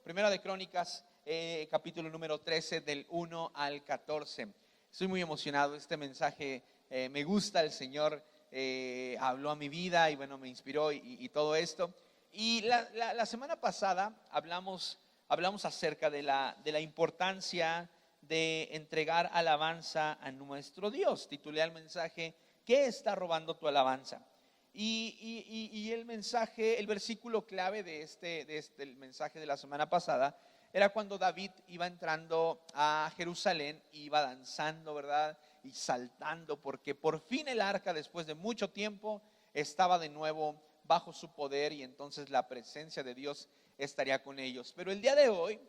Primera de Crónicas, capítulo número 13, del 1 al 14. Estoy muy emocionado, este mensaje me gusta, el Señor habló a mi vida y bueno, me inspiró y todo esto. Y la semana pasada hablamos acerca de la importancia de entregar alabanza a nuestro Dios. Titulé al mensaje, ¿qué está robando tu alabanza? Y el mensaje, el versículo clave de el mensaje de la semana pasada era cuando David iba entrando a Jerusalén, iba danzando, ¿verdad? Y saltando, porque por fin el arca, después de mucho tiempo, estaba de nuevo bajo su poder y entonces la presencia de Dios estaría con ellos. Pero el día de hoy,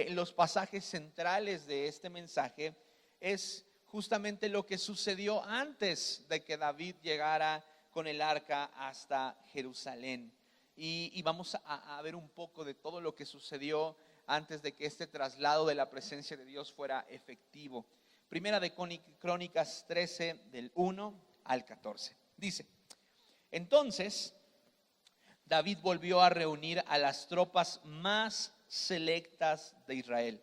los pasajes centrales de este mensaje es justamente lo que sucedió antes de que David llegara con el arca hasta Jerusalén. Y vamos a ver un poco de todo lo que sucedió antes de que este traslado de la presencia de Dios fuera efectivo. Primera de Crónicas 13, del 1 al 14. Dice: entonces David volvió a reunir a las tropas más selectas de Israel,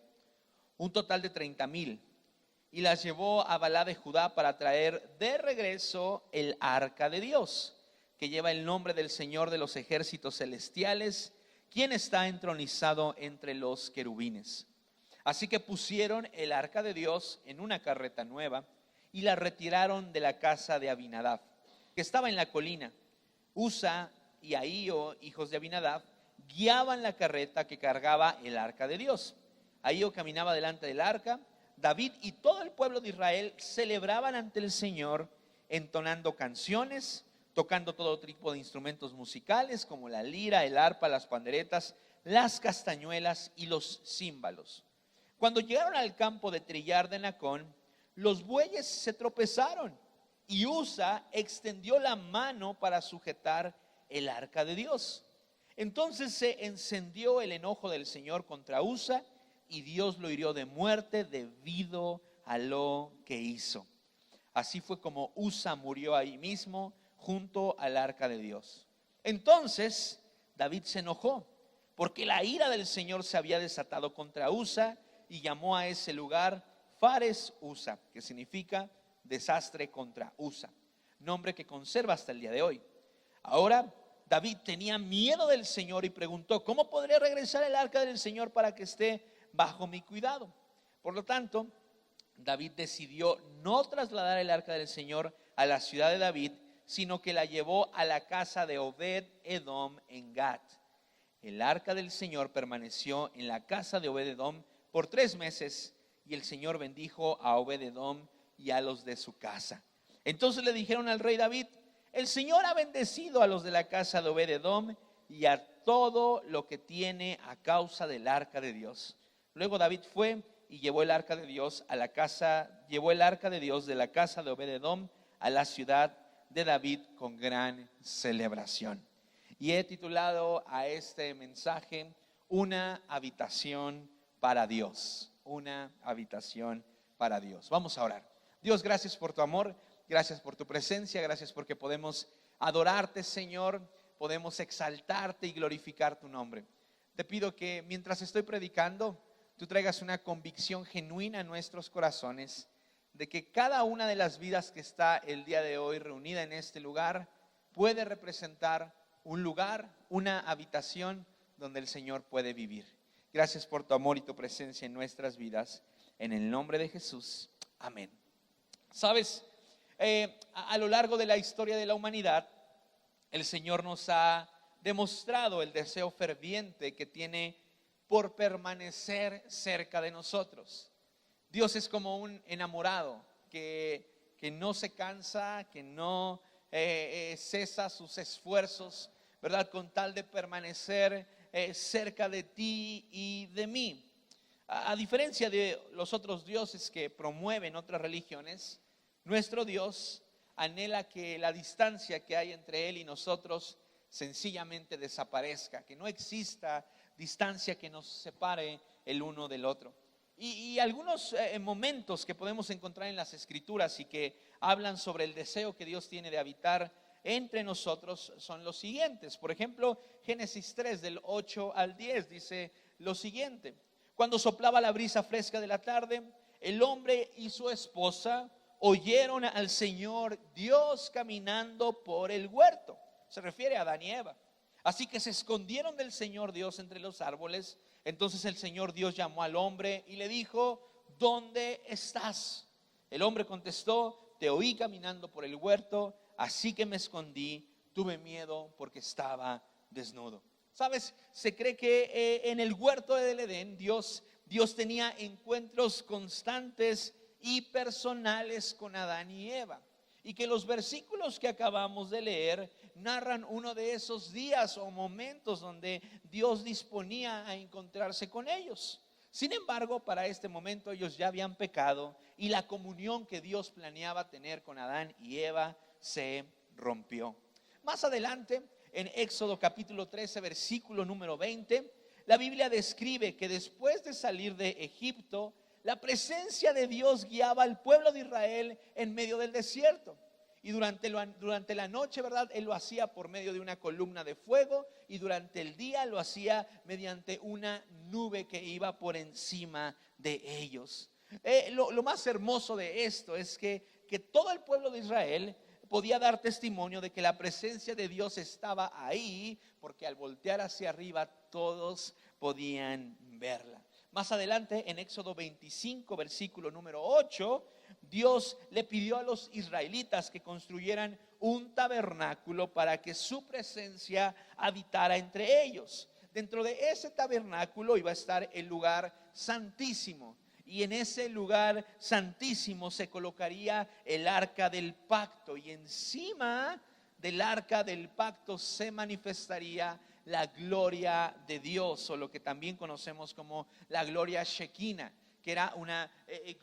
un total de 30,000, y las llevó a Balá de Judá para traer de regreso el arca de Dios, que lleva el nombre del Señor de los ejércitos celestiales, quien está entronizado entre los querubines. Así que pusieron el arca de Dios en una carreta nueva y la retiraron de la casa de Abinadab, que estaba en la colina. Usa y Ahío, hijos de Abinadab, guiaban la carreta que cargaba el arca de Dios. Ahío caminaba delante del arca. David y todo el pueblo de Israel celebraban ante el Señor, entonando canciones, tocando todo tipo de instrumentos musicales como la lira, el arpa, las panderetas, las castañuelas y los címbalos. Cuando llegaron al campo de trillar de Nacón, los bueyes se tropezaron y Usa extendió la mano para sujetar el arca de Dios. Entonces se encendió el enojo del Señor contra Usa y Dios lo hirió de muerte debido a lo que hizo. Así fue como Usa murió ahí mismo junto al arca de Dios. Entonces David se enojó porque la ira del Señor se había desatado contra Usa y llamó a ese lugar Fares Usa, que significa desastre contra Usa, nombre que conserva hasta el día de hoy. Ahora David tenía miedo del Señor y preguntó: ¿cómo podré regresar el arca del Señor para que esté bajo mi cuidado? Por lo tanto, David decidió no trasladar el arca del Señor a la ciudad de David, sino que la llevó a la casa de Obed-Edom en Gat. El arca del Señor permaneció en la casa de Obed-Edom por 3 meses, y el Señor bendijo a Obed-Edom y a los de su casa. Entonces le dijeron al rey David: el Señor ha bendecido a los de la casa de Obed-Edom y a todo lo que tiene a causa del arca de Dios. Luego David fue y llevó el arca de Dios de la casa de Obed-Edom a la ciudad de David con gran celebración. Y he titulado a este mensaje: una habitación para Dios. Una habitación para Dios. Vamos a orar. Dios, gracias por tu amor, gracias por tu presencia, gracias porque podemos adorarte, Señor, podemos exaltarte y glorificar tu nombre. Te pido que mientras estoy predicando, tú traigas una convicción genuina a nuestros corazones de que cada una de las vidas que está el día de hoy reunida en este lugar puede representar un lugar, una habitación donde el Señor puede vivir. Gracias por tu amor y tu presencia en nuestras vidas. En el nombre de Jesús, amén. Sabes, a lo largo de la historia de la humanidad, el Señor nos ha demostrado el deseo ferviente que tiene por permanecer cerca de nosotros. Dios es como un enamorado que no se cansa, que no cesa sus esfuerzos, ¿verdad? Con tal de permanecer cerca de ti y de mí. A diferencia de los otros dioses que promueven otras religiones, nuestro Dios anhela que la distancia que hay entre Él y nosotros sencillamente desaparezca, que no exista distancia que nos separe el uno del otro. Y algunos momentos que podemos encontrar en las Escrituras y que hablan sobre el deseo que Dios tiene de habitar entre nosotros son los siguientes. Por ejemplo, Génesis 3 del 8 al 10 dice: lo siguiente: cuando soplaba la brisa fresca de la tarde, el hombre y su esposa oyeron al Señor Dios caminando por el huerto. Se refiere a Adán y Eva. Así que se escondieron del Señor Dios entre los árboles. Entonces el Señor Dios llamó al hombre y le dijo: ¿dónde estás? El hombre contestó: te oí caminando por el huerto, así que me escondí, tuve miedo porque estaba desnudo. ¿Sabes? Se cree que en el huerto del Edén Dios tenía encuentros constantes y personales con Adán y Eva, y que los versículos que acabamos de leer narran uno de esos días o momentos donde Dios disponía a encontrarse con ellos. Sin embargo, para este momento ellos ya habían pecado y la comunión que Dios planeaba tener con Adán y Eva se rompió. Más adelante, en Éxodo capítulo 13, versículo número 20, la Biblia describe que después de salir de Egipto, la presencia de Dios guiaba al pueblo de Israel en medio del desierto. Y durante la noche, ¿verdad? Él lo hacía por medio de una columna de fuego, y durante el día lo hacía mediante una nube que iba por encima de ellos. Lo más hermoso de esto es que todo el pueblo de Israel podía dar testimonio de que la presencia de Dios estaba ahí, porque al voltear hacia arriba todos podían verla. Más adelante, en Éxodo 25, versículo número 8, Dios le pidió a los israelitas que construyeran un tabernáculo para que su presencia habitara entre ellos. Dentro de ese tabernáculo iba a estar el lugar santísimo, y en ese lugar santísimo se colocaría el arca del pacto, y encima del arca del pacto se manifestaría la gloria de Dios, o lo que también conocemos como la gloria Shekinah, que era una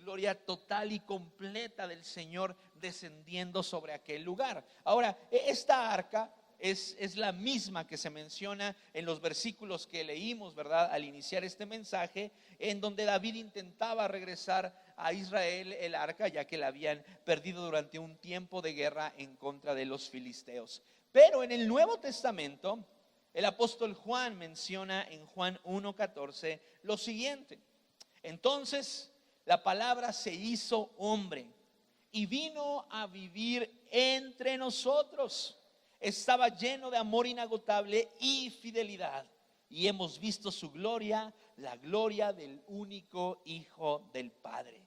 gloria total y completa del Señor descendiendo sobre aquel lugar. Ahora, esta arca es la misma que se menciona en los versículos que leímos, ¿verdad?, al iniciar este mensaje, en donde David intentaba regresar a Israel el arca, ya que la habían perdido durante un tiempo de guerra en contra de los filisteos. Pero en el Nuevo Testamento, el apóstol Juan menciona en Juan 1:14 lo siguiente: entonces la palabra se hizo hombre y vino a vivir entre nosotros. Estaba lleno de amor inagotable y fidelidad, y hemos visto su gloria, la gloria del único Hijo del Padre.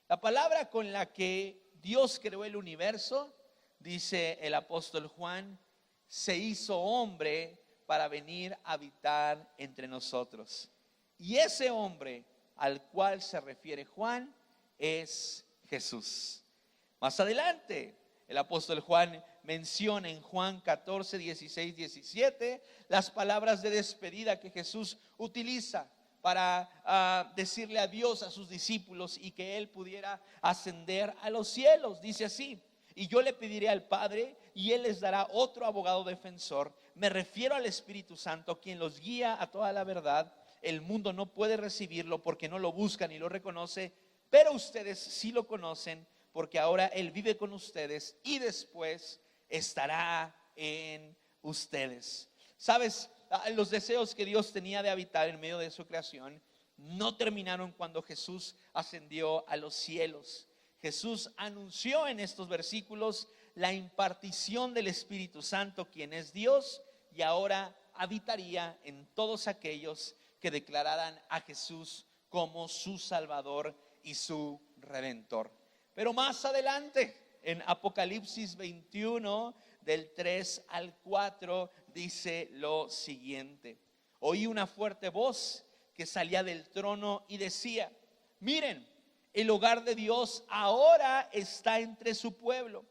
La palabra con la que Dios creó el universo, dice el apóstol Juan, se hizo hombre para venir a habitar entre nosotros. Y ese hombre al cual se refiere Juan es Jesús. Más adelante, el apóstol Juan menciona en Juan 14, 16, 17 las palabras de despedida que Jesús utiliza para decirle adiós a sus discípulos y que él pudiera ascender a los cielos. Dice así: y yo le pediré al Padre y él les dará otro abogado defensor. Me refiero al Espíritu Santo, quien los guía a toda la verdad. El mundo no puede recibirlo porque no lo busca ni lo reconoce, pero ustedes sí lo conocen, porque ahora él vive con ustedes y después estará en ustedes. ¿Sabes? Los deseos que Dios tenía de habitar en medio de su creación no terminaron cuando Jesús ascendió a los cielos. Jesús anunció en estos versículos la impartición del Espíritu Santo, quien es Dios, y ahora habitaría en todos aquellos que declararan a Jesús como su Salvador y su Redentor. Pero más adelante, en Apocalipsis 21, del 3 al 4, dice lo siguiente: oí una fuerte voz que salía del trono y decía: miren, el hogar de Dios ahora está entre su pueblo.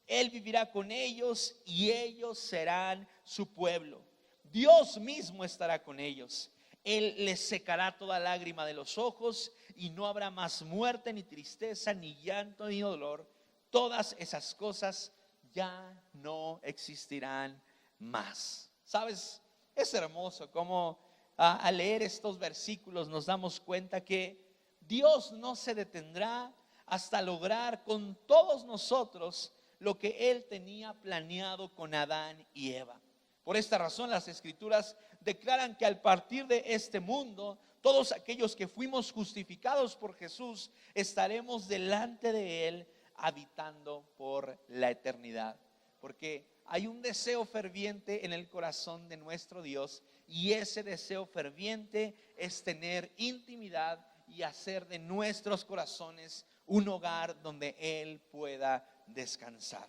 Él vivirá con ellos y ellos serán su pueblo. Dios mismo estará con ellos. Él les secará toda lágrima de los ojos y no habrá más muerte, ni tristeza, ni llanto, ni dolor. Todas esas cosas ya no existirán más. ¿Sabes? Es hermoso cómo al leer estos versículos nos damos cuenta que Dios no se detendrá hasta lograr con todos nosotros lo que Él tenía planeado con Adán y Eva. Por esta razón las Escrituras declaran que al partir de este mundo, todos aquellos que fuimos justificados por Jesús, estaremos delante de Él habitando por la eternidad. Porque hay un deseo ferviente en el corazón de nuestro Dios, y ese deseo ferviente es tener intimidad y hacer de nuestros corazones un hogar donde Él pueda descansar.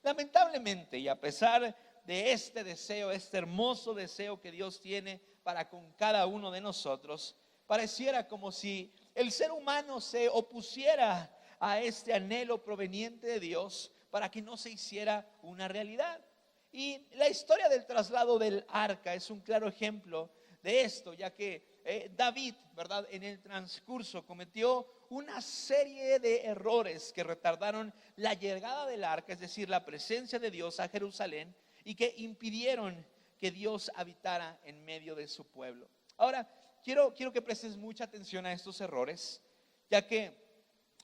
Lamentablemente, y a pesar de este deseo, este hermoso deseo que Dios tiene para con cada uno de nosotros, pareciera como si el ser humano se opusiera a este anhelo proveniente de Dios para que no se hiciera una realidad. Y la historia del traslado del arca es un claro ejemplo de esto, ya que David, ¿verdad?, en el transcurso cometió una serie de errores que retardaron la llegada del arca, es decir, la presencia de Dios a Jerusalén, y que impidieron que Dios habitara en medio de su pueblo. Ahora, quiero que prestes mucha atención a estos errores, ya que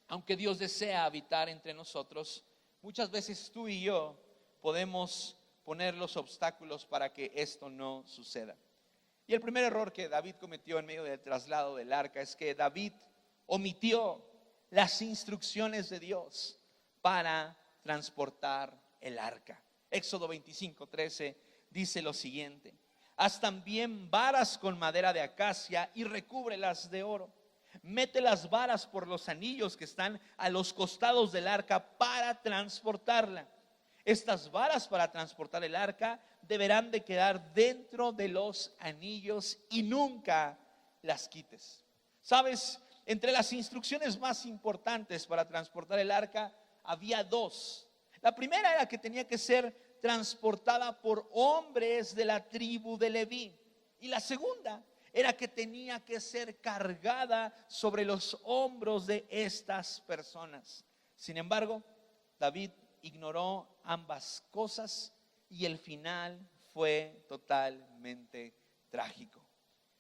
aunque Dios desea habitar entre nosotros, muchas veces tú y yo podemos poner los obstáculos para que esto no suceda. Y el primer error que David cometió en medio del traslado del arca es que David omitió las instrucciones de Dios para transportar el arca. Éxodo 25:13 dice lo siguiente: haz también varas con madera de acacia y recúbrelas de oro. Mete las varas por los anillos que están a los costados del arca para transportarla. Estas varas para transportar el arca deberán de quedar dentro de los anillos y nunca las quites. ¿Sabes? Entre las instrucciones más importantes para transportar el arca había dos. La primera era que tenía que ser transportada por hombres de la tribu de Leví. Y la segunda era que tenía que ser cargada sobre los hombros de estas personas. Sin embargo, David ignoró ambas cosas y el final fue totalmente trágico.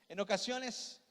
En ocasiones,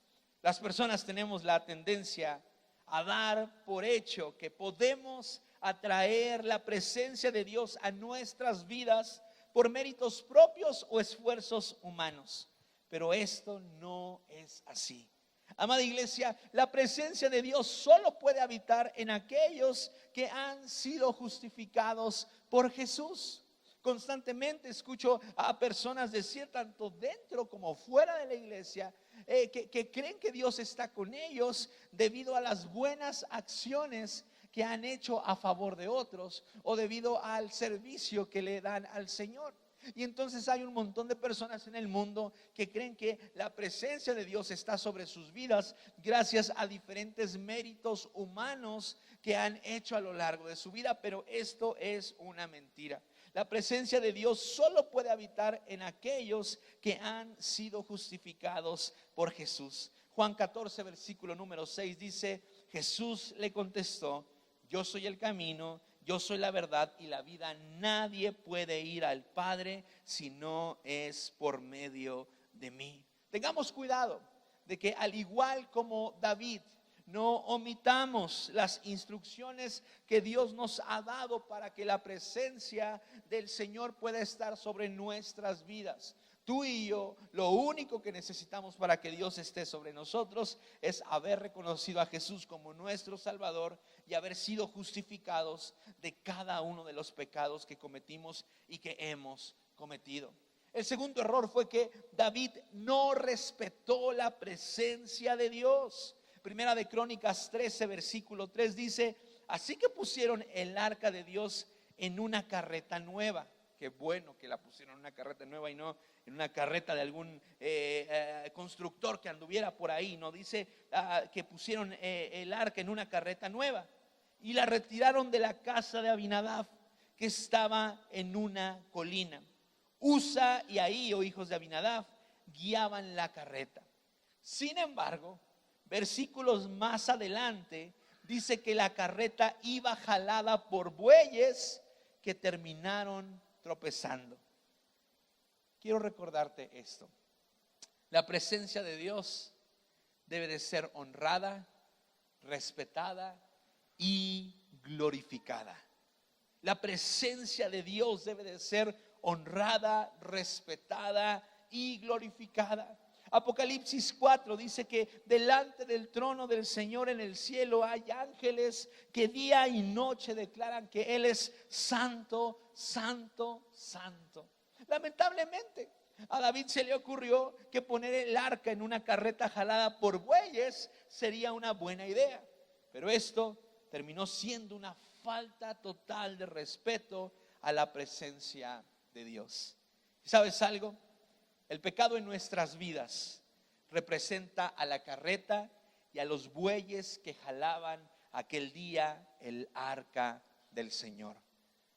las personas tenemos la tendencia a dar por hecho que podemos atraer la presencia de Dios a nuestras vidas por méritos propios o esfuerzos humanos. Pero esto no es así. Amada iglesia, la presencia de Dios solo puede habitar en aquellos que han sido justificados por Jesús. Constantemente escucho a personas decir, tanto dentro como fuera de la iglesia, que creen que Dios está con ellos debido a las buenas acciones que han hecho a favor de otros o debido al servicio que le dan al Señor. Y entonces hay un montón de personas en el mundo que creen que la presencia de Dios está sobre sus vidas gracias a diferentes méritos humanos que han hecho a lo largo de su vida, pero esto es una mentira. La presencia de Dios solo puede habitar en aquellos que han sido justificados por Jesús. Juan 14, versículo número 6 dice: Jesús le contestó: yo soy el camino, yo soy la verdad y la vida. Nadie puede ir al Padre si no es por medio de mí. Tengamos cuidado de que, al igual como David, no omitamos las instrucciones que Dios nos ha dado para que la presencia del Señor pueda estar sobre nuestras vidas. Tú y yo, lo único que necesitamos para que Dios esté sobre nosotros es haber reconocido a Jesús como nuestro Salvador y haber sido justificados de cada uno de los pecados que cometimos y que hemos cometido. El segundo error fue que David no respetó la presencia de Dios. Primera de Crónicas 13, versículo 3 dice: así que pusieron el arca de Dios en una carreta nueva. Qué bueno que la pusieron en una carreta nueva y no en una carreta de algún constructor que anduviera por ahí. No dice que pusieron el arca en una carreta nueva y la retiraron de la casa de Abinadab, que estaba en una colina. Usa y Ahío, hijos de Abinadab, guiaban la carreta. Sin embargo, versículos más adelante dice que la carreta iba jalada por bueyes que terminaron tropezando. Quiero recordarte esto: la presencia de Dios debe de ser honrada, respetada y glorificada. La presencia de Dios debe de ser honrada, respetada y glorificada. Apocalipsis 4 dice que delante del trono del Señor en el cielo hay ángeles que día y noche declaran que Él es santo, santo, santo. Lamentablemente, a David se le ocurrió que poner el arca en una carreta jalada por bueyes sería una buena idea. Pero esto terminó siendo una falta total de respeto a la presencia de Dios. ¿Sabes algo? El pecado en nuestras vidas representa a la carreta y a los bueyes que jalaban aquel día el arca del Señor.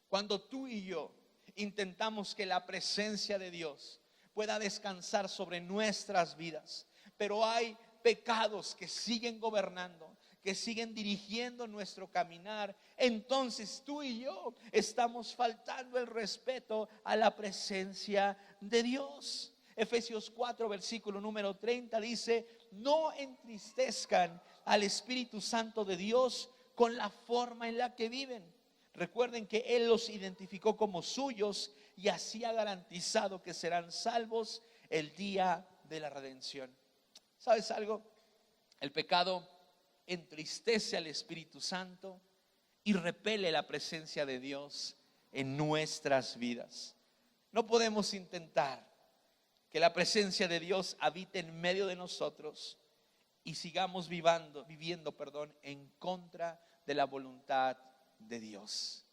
Cuando tú y yo intentamos que la presencia de Dios pueda descansar sobre nuestras vidas, pero hay pecados que siguen gobernando, que siguen dirigiendo nuestro caminar, entonces tú y yo estamos faltando el respeto a la presencia de Dios. Efesios 4 versículo número 30 dice: no entristezcan al Espíritu Santo de Dios con la forma en la que viven. Recuerden que Él los identificó como suyos y así ha garantizado que serán salvos el día de la redención. ¿Sabes algo? El pecado entristece al Espíritu Santo y repele la presencia de Dios en nuestras vidas. No podemos intentar que la presencia de Dios habite en medio de nosotros y sigamos viviendo, en contra de la voluntad de Dios.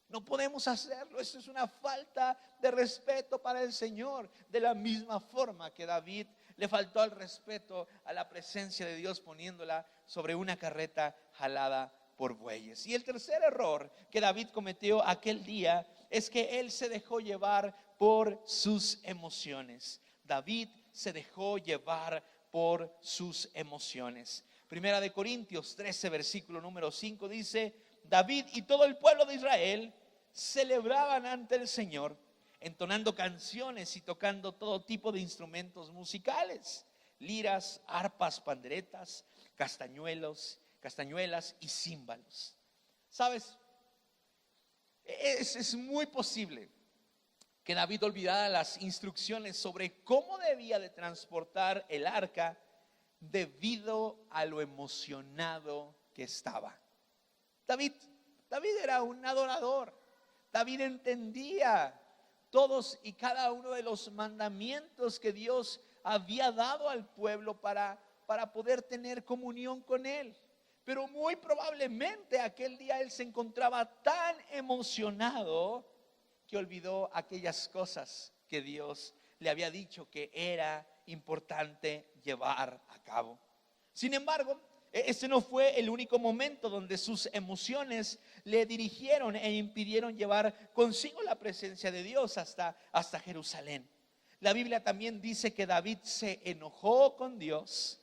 No podemos hacerlo. Esto es una falta de respeto para el Señor. De la misma forma que David le faltó al respeto a la presencia de Dios poniéndola sobre una carreta jalada por bueyes. Y el tercer error que David cometió aquel día es que él se dejó llevar por sus emociones. David se dejó llevar por sus emociones. Primera de Corintios 13 versículo número 5 dice: David y todo el pueblo de Israel celebraban ante el Señor, entonando canciones y tocando todo tipo de instrumentos musicales, liras, arpas, panderetas, castañuelas y címbalos. ¿Sabes? Es muy posible que David olvidara las instrucciones sobre cómo debía de transportar el arca debido a lo emocionado que estaba. David era un adorador. David entendía todos y cada uno de los mandamientos que Dios había dado al pueblo para poder tener comunión con Él. Pero muy probablemente aquel día él se encontraba tan emocionado que olvidó aquellas cosas que Dios le había dicho que era importante llevar a cabo. Sin embargo, ese no fue el único momento donde sus emociones le dirigieron e impidieron llevar consigo la presencia de Dios hasta Jerusalén. La Biblia también dice que David se enojó con Dios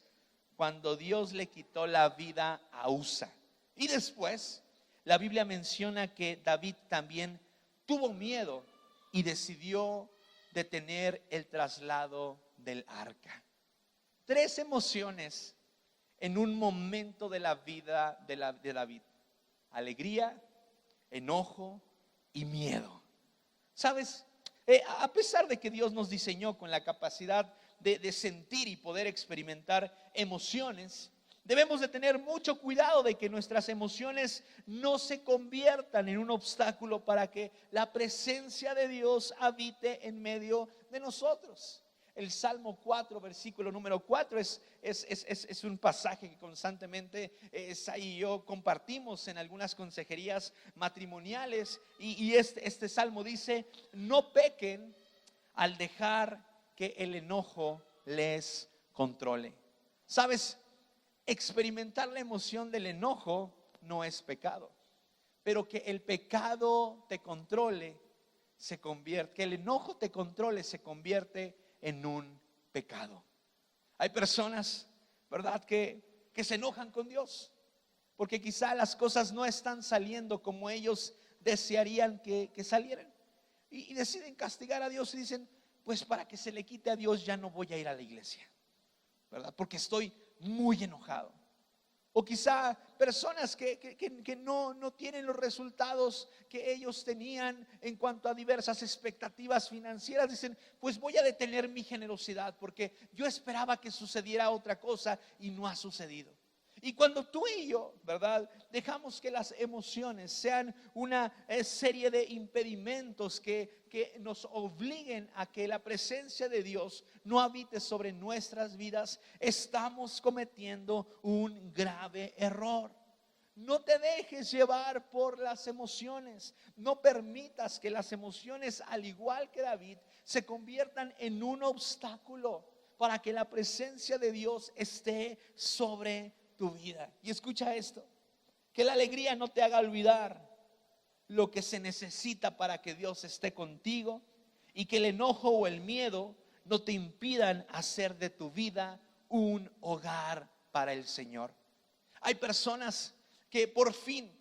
cuando Dios le quitó la vida a Usa. Y después la Biblia menciona que David también tuvo miedo y decidió detener el traslado del arca. 3 emociones en un momento de la vida de David: alegría, enojo y miedo. ¿Sabes? A pesar de que Dios nos diseñó con la capacidad de sentir y poder experimentar emociones, debemos de tener mucho cuidado de que nuestras emociones no se conviertan en un obstáculo para que la presencia de Dios habite en medio de nosotros. El Salmo 4 versículo número 4 es un pasaje que constantemente Sai y yo compartimos en algunas consejerías matrimoniales, y este salmo dice: no pequen al dejar que el enojo les controle. ¿Sabes? Experimentar la emoción del enojo no es pecado, pero que el pecado te controle que el enojo te controle se convierte en un pecado. Hay personas, ¿verdad?, que se enojan con Dios porque quizá las cosas no están saliendo como ellos desearían que salieran, y deciden castigar a Dios y dicen: pues para que se le quite a Dios ya no voy a ir a la iglesia, ¿verdad? Porque estoy muy enojado. O quizá personas que no tienen los resultados que ellos tenían en cuanto a diversas expectativas financieras. Dicen, pues voy a detener mi generosidad porque yo esperaba que sucediera otra cosa y no ha sucedido. Y cuando tú y yo, ¿verdad?, dejamos que las emociones sean una serie de impedimentos que nos obliguen a que la presencia de Dios no habite sobre nuestras vidas, estamos cometiendo un grave error. No te dejes llevar por las emociones. No permitas que las emociones, al igual que David, se conviertan en un obstáculo para que la presencia de Dios esté sobre tu vida. Y escucha esto: que la alegría no te haga olvidar lo que se necesita para que Dios esté contigo, y que el enojo o el miedo no te impidan hacer de tu vida un hogar para el Señor. Hay personas que por fin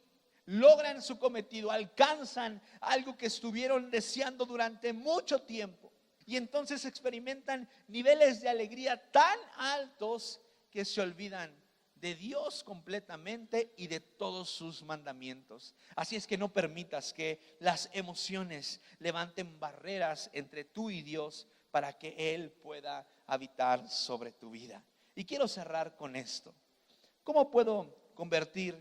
logran su cometido, alcanzan algo que estuvieron deseando durante mucho tiempo, y entonces experimentan niveles de alegría tan altos que se olvidan de Dios completamente y de todos sus mandamientos. Así es que no permitas que las emociones levanten barreras entre tú y Dios para que Él pueda habitar sobre tu vida. Y quiero cerrar con esto: ¿cómo puedo convertir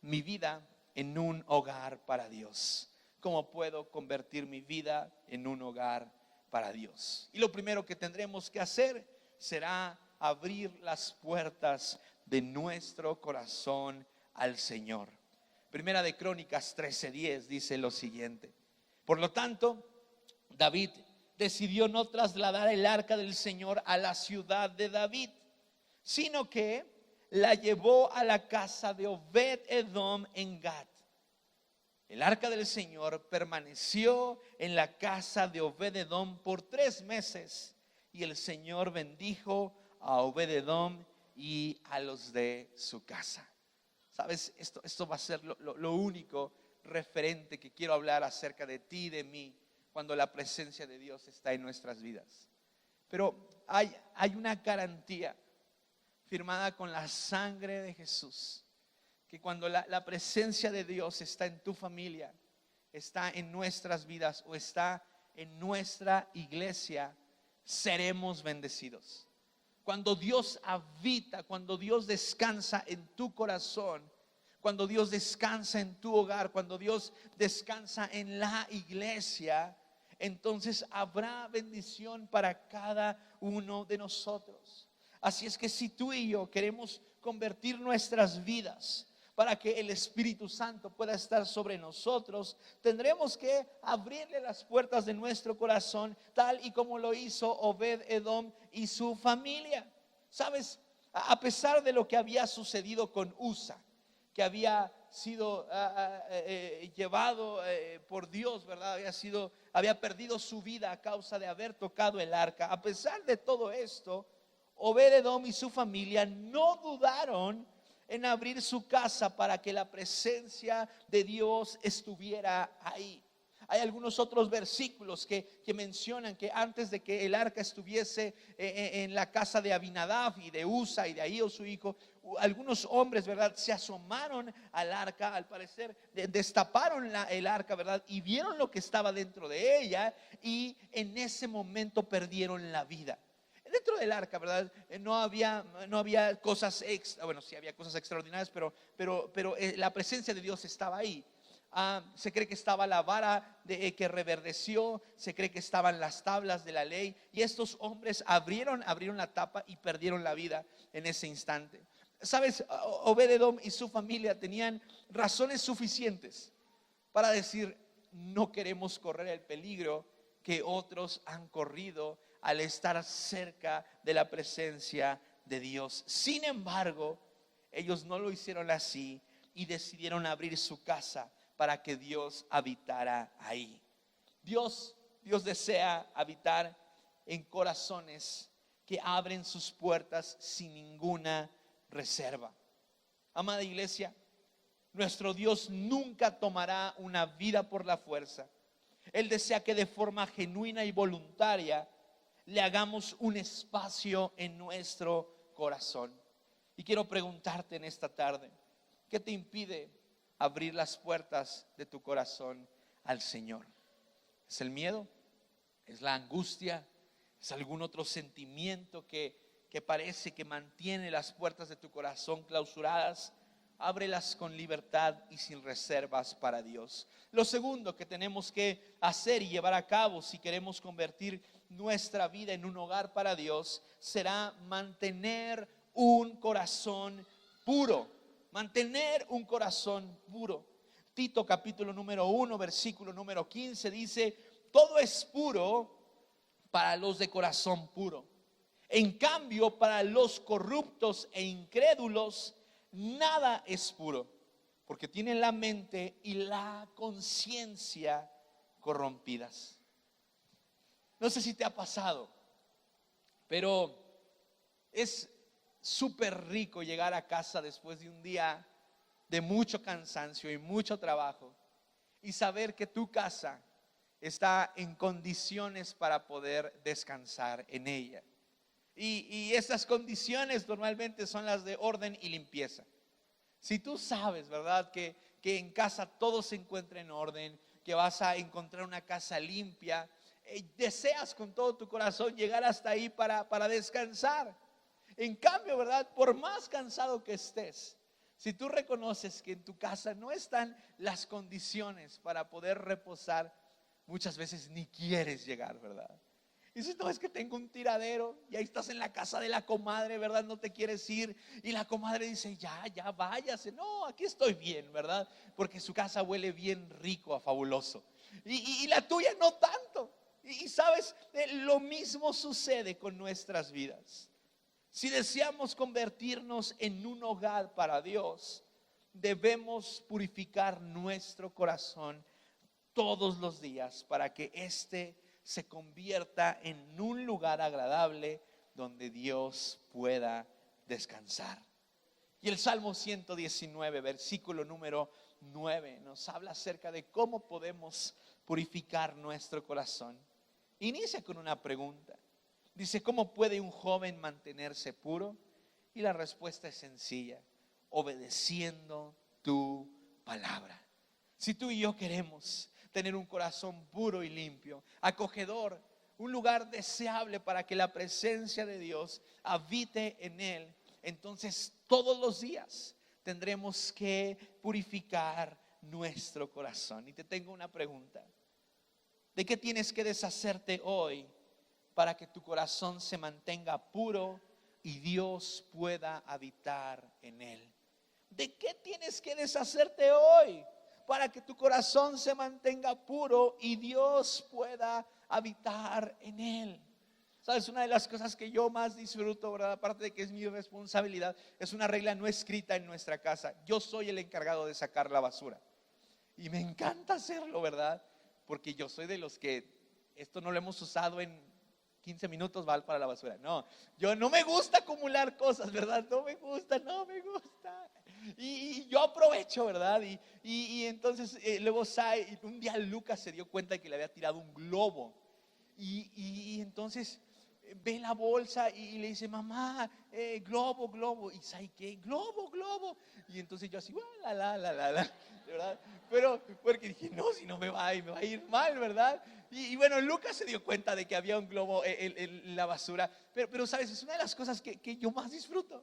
mi vida en un hogar para Dios? ¿Cómo puedo convertir mi vida en un hogar para Dios? Y lo primero que tendremos que hacer será abrir las puertas de nuestro corazón al Señor. Primera de Crónicas 13:10 dice lo siguiente: por lo tanto, David decidió no trasladar el arca del Señor a la ciudad de David, sino que la llevó a la casa de Obed-Edom en Gat. El arca del Señor permaneció en la casa de Obed-Edom por 3 meses, y el Señor bendijo a Obed-Edom y a los de su casa. Sabes, esto va a ser lo único referente que quiero hablar acerca de ti y de mí cuando la presencia de Dios está en nuestras vidas. Pero hay una garantía firmada con la sangre de Jesús, que cuando la presencia de Dios está en tu familia, está en nuestras vidas o está en nuestra iglesia, seremos bendecidos. Cuando Dios habita, cuando Dios descansa en tu corazón, cuando Dios descansa en tu hogar, cuando Dios descansa en la iglesia, entonces habrá bendición para cada uno de nosotros. Así es que si tú y yo queremos convertir nuestras vidas para que el Espíritu Santo pueda estar sobre nosotros, tendremos que abrirle las puertas de nuestro corazón, tal y como lo hizo Obed-Edom y su familia. Sabes, a pesar de lo que había sucedido con Usa, que había sido llevado por Dios, ¿verdad? Había perdido su vida a causa de haber tocado el arca. A pesar de todo esto, Obed-Edom y su familia no dudaron en abrir su casa para que la presencia de Dios estuviera ahí. Hay algunos otros versículos que mencionan que antes de que el arca estuviese en la casa de Abinadab y de Usa y de Ahío su hijo, algunos hombres, ¿verdad?, se asomaron al arca, al parecer destaparon el arca, ¿verdad?, y vieron lo que estaba dentro de ella, y en ese momento perdieron la vida. Dentro del arca, ¿verdad?, no había cosas extra. Bueno, sí había cosas extraordinarias, pero la presencia de Dios estaba ahí. Se cree que estaba la vara que reverdeció, se cree que estaban las tablas de la ley, y estos hombres abrieron la tapa y perdieron la vida en ese instante. Sabes, Obed-Edom y su familia tenían razones suficientes para decir: no queremos correr el peligro que otros han corrido al estar cerca de la presencia de Dios. Sin embargo, ellos no lo hicieron así y decidieron abrir su casa para que Dios habitara ahí. Dios desea habitar en corazones que abren sus puertas sin ninguna reserva. Amada iglesia, nuestro Dios nunca tomará una vida por la fuerza. Él desea que de forma genuina y voluntaria le hagamos un espacio en nuestro corazón. Y quiero preguntarte en esta tarde, ¿qué te impide abrir las puertas de tu corazón al Señor? ¿Es el miedo? ¿Es la angustia? ¿Es algún otro sentimiento que parece que mantiene las puertas de tu corazón clausuradas? Ábrelas con libertad y sin reservas para Dios. Lo segundo que tenemos que hacer y llevar a cabo si queremos convertir nuestra vida en un hogar para Dios será mantener un corazón puro. Mantener un corazón puro. Tito capítulo número 1 versículo número 15 dice: todo es puro para los de corazón puro. En cambio, para los corruptos e incrédulos, nada es puro, porque tienen la mente y la conciencia corrompidas. No sé si te ha pasado, pero es súper rico llegar a casa después de un día de mucho cansancio y mucho trabajo y saber que tu casa está en condiciones para poder descansar en ella. Y esas condiciones normalmente son las de orden y limpieza. Si tú sabes, ¿verdad?, que en casa todo se encuentra en orden, que vas a encontrar una casa limpia, deseas con todo tu corazón llegar hasta ahí para descansar. En cambio, ¿verdad?, por más cansado que estés, si tú reconoces que en tu casa no están las condiciones para poder reposar, muchas veces ni quieres llegar, ¿verdad? Y dices: no, es que tengo un tiradero. Y ahí estás en la casa de la comadre, ¿verdad? No te quieres ir. Y la comadre dice: ya váyase. No, aquí estoy bien, ¿verdad? Porque su casa huele bien rico, a fabuloso. Y la tuya no tanto. Y sabes, lo mismo sucede con nuestras vidas. Si deseamos convertirnos en un hogar para Dios, debemos purificar nuestro corazón todos los días para que éste se convierta en un lugar agradable donde Dios pueda descansar. Y el Salmo 119, versículo número 9, nos habla acerca de cómo podemos purificar nuestro corazón. Inicia con una pregunta. Dice: ¿cómo puede un joven mantenerse puro? Y la respuesta es sencilla: obedeciendo tu palabra. Si tú y yo queremos tener un corazón puro y limpio, acogedor, un lugar deseable para que la presencia de Dios habite en él, entonces todos los días tendremos que purificar nuestro corazón. Y te tengo una pregunta: ¿de qué tienes que deshacerte hoy para que tu corazón se mantenga puro y Dios pueda habitar en él? ¿De qué tienes que deshacerte hoy para que tu corazón se mantenga puro y Dios pueda habitar en él? Sabes, una de las cosas que yo más disfruto, ¿verdad?, aparte de que es mi responsabilidad, es una regla no escrita en nuestra casa. Yo soy el encargado de sacar la basura y me encanta hacerlo, ¿verdad? Porque yo soy de los que esto no lo hemos usado en 15 minutos, va para la basura. No, yo no me gusta acumular cosas, ¿verdad? No me gusta. Y yo aprovecho, ¿verdad? Y entonces luego un día Lucas se dio cuenta de que le había tirado un globo. Y entonces ve la bolsa y le dice: mamá, globo. Y ¿sabe qué? Globo. Y entonces yo así, la, ¿verdad? Pero porque dije: no, si no me va a ir mal, ¿verdad? Y bueno, Lucas se dio cuenta de que había un globo en la basura. Pero sabes, es una de las cosas que yo más disfruto,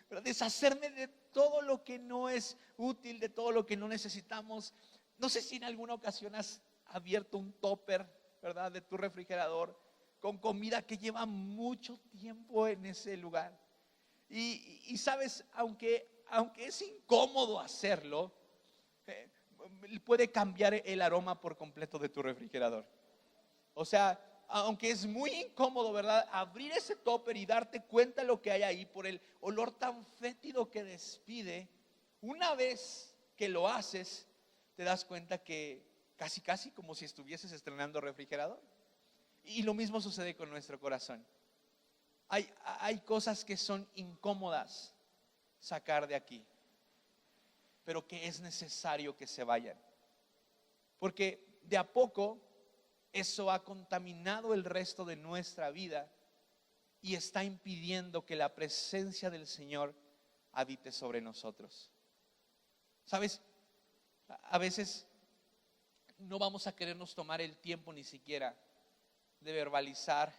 ¿verdad? Deshacerme de todo lo que no es útil, de todo lo que no necesitamos. No sé si en alguna ocasión has abierto un topper, ¿verdad?, de tu refrigerador con comida que lleva mucho tiempo en ese lugar. Y sabes, aunque es incómodo hacerlo, puede cambiar el aroma por completo de tu refrigerador. O sea, aunque es muy incómodo, ¿verdad?, abrir ese topper y darte cuenta de lo que hay ahí por el olor tan fétido que despide, una vez que lo haces, te das cuenta que casi como si estuvieses estrenando refrigerador. Y lo mismo sucede con nuestro corazón. Hay cosas que son incómodas sacar de aquí, pero que es necesario que se vayan, porque de a poco eso ha contaminado el resto de nuestra vida y está impidiendo que la presencia del Señor habite sobre nosotros. ¿Sabes? A veces no vamos a querernos tomar el tiempo ni siquiera de verbalizar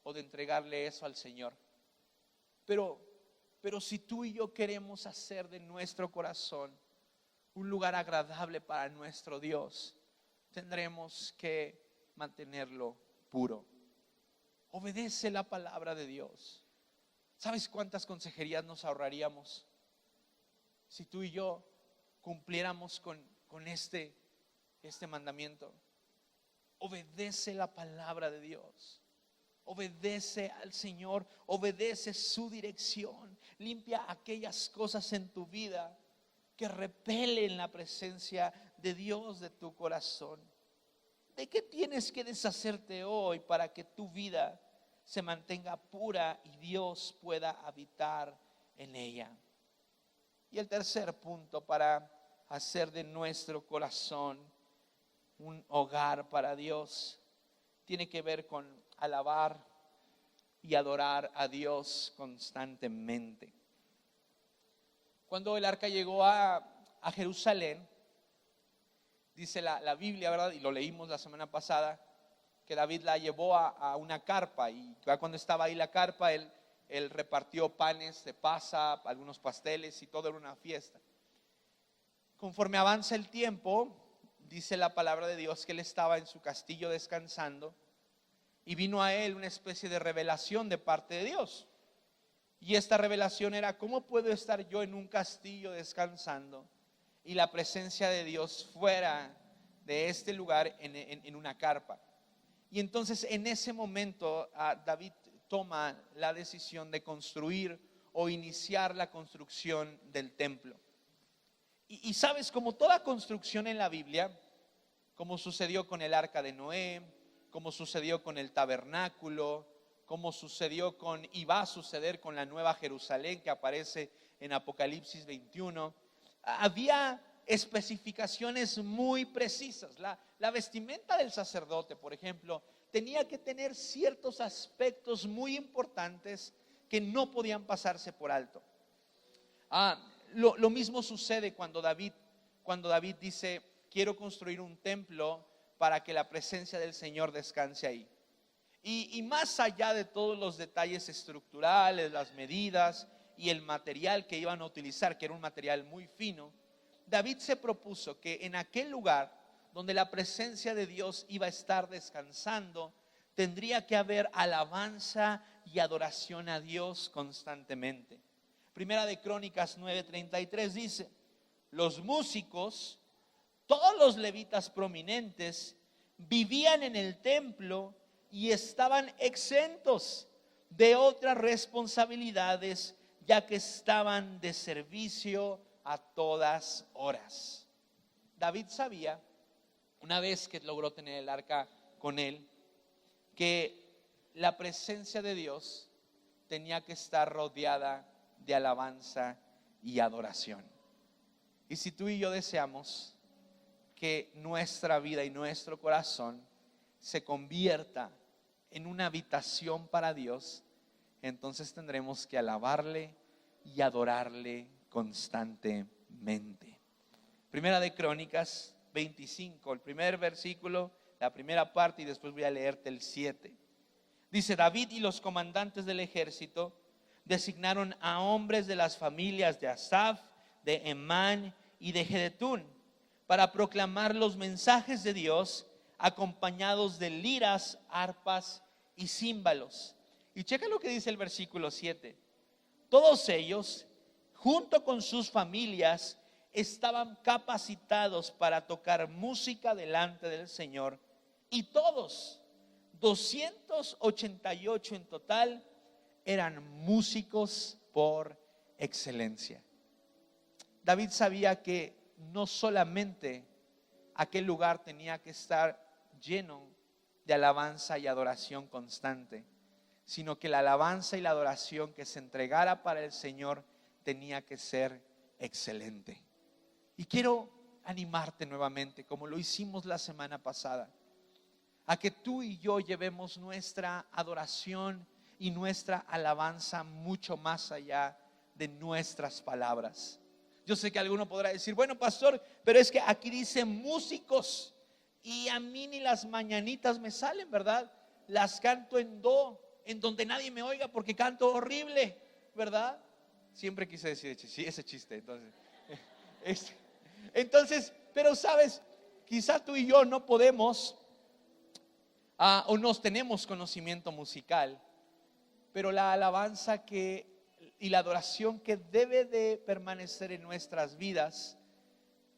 o de entregarle eso al Señor. Pero si tú y yo queremos hacer de nuestro corazón un lugar agradable para nuestro Dios, tendremos que mantenerlo puro. Obedece la palabra de Dios. ¿Sabes cuántas consejerías nos ahorraríamos si tú y yo cumpliéramos con este mandamiento? Obedece la palabra de Dios. Obedece al Señor, obedece su dirección. Limpia aquellas cosas en tu vida que repelen la presencia de Dios de tu corazón. ¿De qué tienes que deshacerte hoy para que tu vida se mantenga pura y Dios pueda habitar en ella? Y el tercer punto para hacer de nuestro corazón un hogar para Dios tiene que ver con alabar y adorar a Dios constantemente. Cuando el arca llegó a Jerusalén, dice la Biblia, ¿verdad? Y lo leímos la semana pasada, que David la llevó a una carpa, y cuando estaba ahí la carpa, él repartió panes de pasa, algunos pasteles, y todo era una fiesta. Conforme avanza el tiempo, dice la palabra de Dios que él estaba en su castillo descansando, y vino a él una especie de revelación de parte de Dios. Y esta revelación era: ¿cómo puedo estar yo en un castillo descansando y la presencia de Dios fuera de este lugar en una carpa? Y entonces en ese momento David toma la decisión de construir o iniciar la construcción del templo. Y sabes, como toda construcción en la Biblia, como sucedió con el arca de Noé, como sucedió con el tabernáculo, como sucedió y va a suceder con la Nueva Jerusalén que aparece en Apocalipsis 21, había especificaciones muy precisas. La vestimenta del sacerdote, por ejemplo, tenía que tener ciertos aspectos muy importantes que no podían pasarse por alto. Lo mismo sucede cuando David dice: quiero construir un templo para que la presencia del Señor descanse ahí. Y más allá de todos los detalles estructurales, las medidas y el material que iban a utilizar, que era un material muy fino, David se propuso que en aquel lugar donde la presencia de Dios iba a estar descansando, tendría que haber alabanza y adoración a Dios constantemente. Primera de Crónicas 9:33 dice: los músicos, todos los levitas prominentes, vivían en el templo y estaban exentos de otras responsabilidades, ya que estaban de servicio a todas horas. David sabía, una vez que logró tener el arca con él, que la presencia de Dios tenía que estar rodeada de alabanza y adoración. Y si tú y yo deseamos que nuestra vida y nuestro corazón se convierta en una habitación para Dios, entonces tendremos que alabarle y adorarle constantemente. Primera de Crónicas 25, el primer versículo, la primera parte, y después voy a leerte el 7. Dice: David y los comandantes del ejército designaron a hombres de las familias de Asaf, de Emán y de Jedetún para proclamar los mensajes de Dios, acompañados de liras, arpas y címbalos. Y checa lo que dice el versículo 7. Todos ellos, junto con sus familias, estaban capacitados para tocar música delante del Señor, y todos, 288 en total, eran músicos por excelencia. David sabía que no solamente aquel lugar tenía que estar lleno de alabanza y adoración constante, sino que la alabanza y la adoración que se entregara para el Señor tenía que ser excelente. Y quiero animarte nuevamente, como lo hicimos la semana pasada, a que tú y yo llevemos nuestra adoración y nuestra alabanza mucho más allá de nuestras palabras. Yo sé que alguno podrá decir, bueno, pastor, pero es que aquí dice músicos y a mí ni las mañanitas me salen, ¿verdad? Las canto en do, en donde nadie me oiga porque canto horrible, ¿verdad? Siempre quise decir ese chiste, entonces, pero sabes, quizá tú y yo no podemos o no tenemos conocimiento musical, pero la alabanza y la adoración que debe de permanecer en nuestras vidas,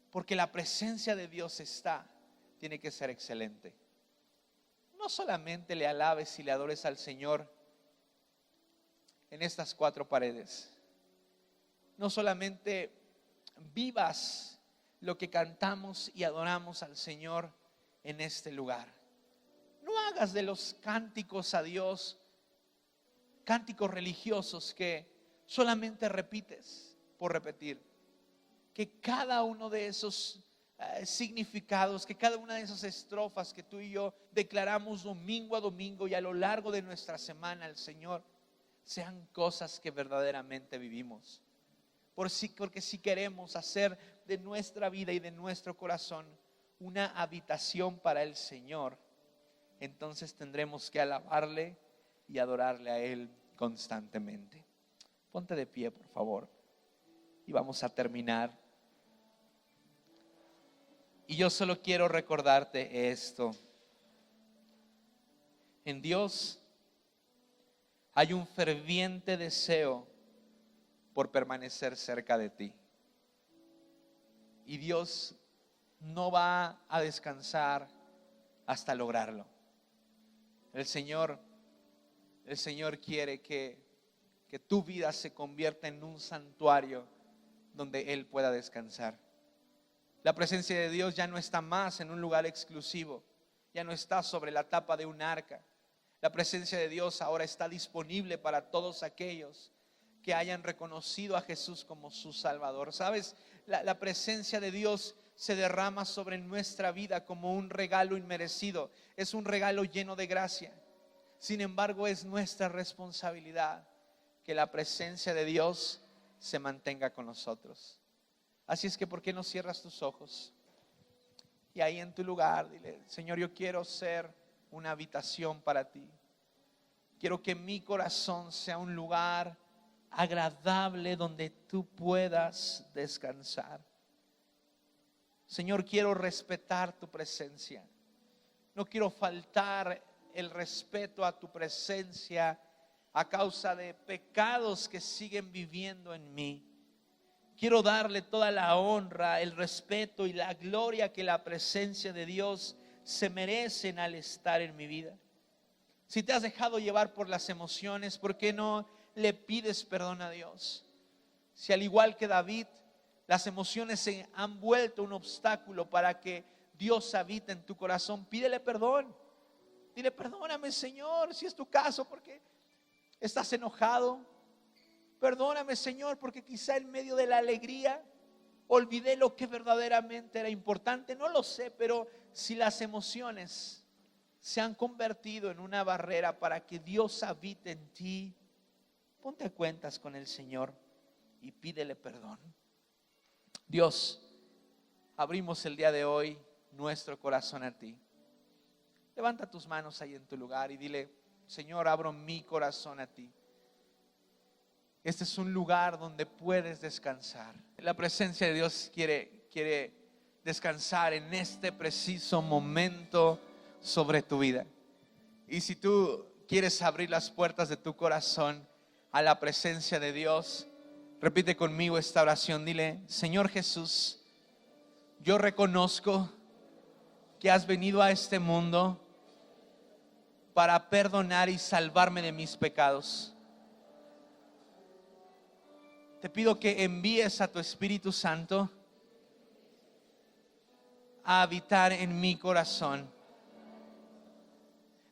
porque la presencia de Dios tiene que ser excelente. No solamente le alabes y le adores al Señor en estas 4 paredes, no solamente vivas lo que cantamos y adoramos al Señor en este lugar. No hagas de los cánticos a Dios cánticos religiosos que solamente repites por repetir. Que cada uno de esos significados, que cada una de esas estrofas que tú y yo declaramos domingo a domingo y a lo largo de nuestra semana al Señor, sean cosas que verdaderamente vivimos. Porque si queremos hacer de nuestra vida y de nuestro corazón una habitación para el Señor, entonces tendremos que alabarle y adorarle a Él constantemente. Ponte de pie, por favor, y vamos a terminar. Y yo solo quiero recordarte esto: en Dios hay un ferviente deseo por permanecer cerca de ti, y Dios no va a descansar hasta lograrlo. El Señor quiere que tu vida se convierta en un santuario donde Él pueda descansar. La presencia de Dios ya no está más en un lugar exclusivo, ya no está sobre la tapa de un arca. La presencia de Dios ahora está disponible para todos aquellos que hayan reconocido a Jesús como su Salvador. ¿Sabes? La presencia de Dios se derrama sobre nuestra vida como un regalo inmerecido. Es un regalo lleno de gracia. Sin embargo, es nuestra responsabilidad que la presencia de Dios se mantenga con nosotros. Así es que, ¿por qué no cierras tus ojos? Y ahí en tu lugar dile: Señor, yo quiero ser una habitación para ti. Quiero que mi corazón sea un lugar agradable donde tú puedas descansar. Señor, quiero respetar tu presencia. No quiero faltar el respeto a tu presencia a causa de pecados que siguen viviendo en mí. Quiero darle toda la honra, el respeto y la gloria que la presencia de Dios se merecen al estar en mi vida. Si te has dejado llevar por las emociones, ¿por qué no le pides perdón a Dios? Si al igual que David, las emociones se han vuelto un obstáculo para que Dios habite en tu corazón, pídele perdón. Dile: perdóname, Señor, si es tu caso, porque estás enojado. Perdóname, Señor, porque quizá en medio de la alegría olvidé lo que verdaderamente era importante. No lo sé, pero si las emociones se han convertido en una barrera para que Dios habite en ti, ponte a cuentas con el Señor y pídele perdón. Dios, abrimos el día de hoy nuestro corazón a ti. Levanta tus manos ahí en tu lugar y dile: Señor, abro mi corazón a ti. Este es un lugar donde puedes descansar. La presencia de Dios quiere descansar en este preciso momento sobre tu vida. Y si tú quieres abrir las puertas de tu corazón a la presencia de Dios, repite conmigo esta oración. Dile: Señor Jesús, yo reconozco que has venido a este mundo para perdonar y salvarme de mis pecados. Te pido que envíes a tu Espíritu Santo a habitar en mi corazón.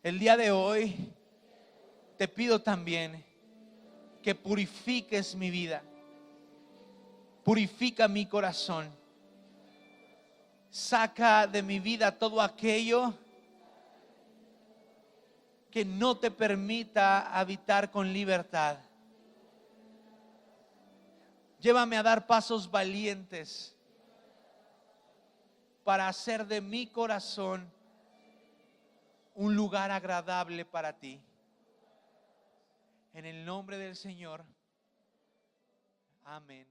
El día de hoy te pido también que purifiques mi vida. Purifica mi corazón. Saca de mi vida todo aquello que no te permita habitar con libertad. Llévame a dar pasos valientes para hacer de mi corazón un lugar agradable para ti. En el nombre del Señor. Amén.